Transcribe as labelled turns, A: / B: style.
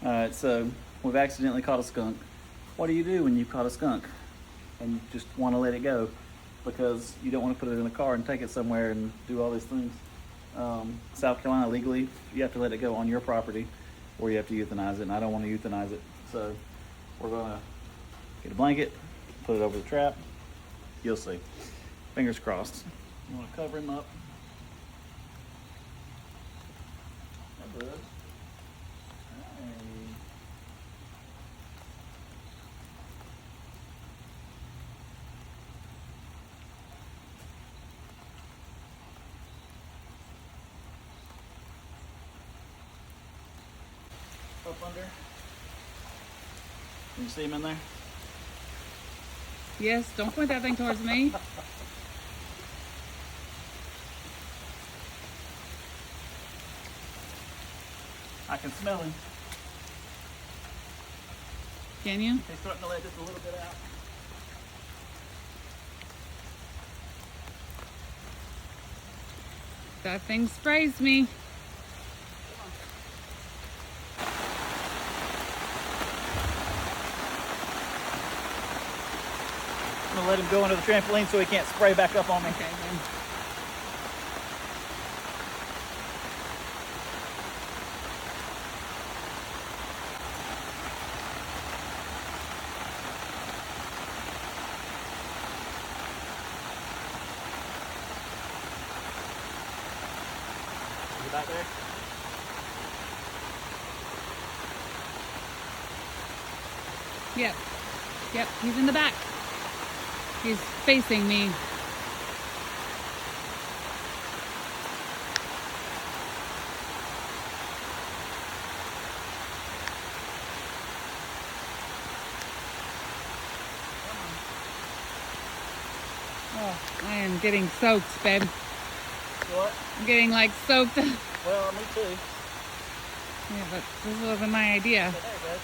A: Alright, so we've accidentally caught a skunk. What do you do when you've caught a skunk and you just want to let it go because you don't want to put it in a car and take it somewhere and do all these things? South Carolina, legally, you have to let it go on your property or you have to euthanize it, and I don't want to euthanize it. So we're going to get a blanket, put it over the trap. You'll see. Fingers crossed. You want to cover him up. Hey, bud. Hey. Up under. Can you see him in there?
B: Yes, don't point that thing towards me.
A: I can smell him.
B: Can you?
A: He's starting to let just a little bit out.
B: That thing sprays me.
A: I'm gonna let him go into the trampoline so he can't spray back up on me.
B: Okay, then.
A: Is he back there?
B: Yep. Yep, he's in the back. He's facing me. Oh, I am getting soaked, babe.
A: What?
B: I'm getting like soaked. Yeah,
A: Well, me too.
B: but this wasn't my idea.
A: Hey, bud.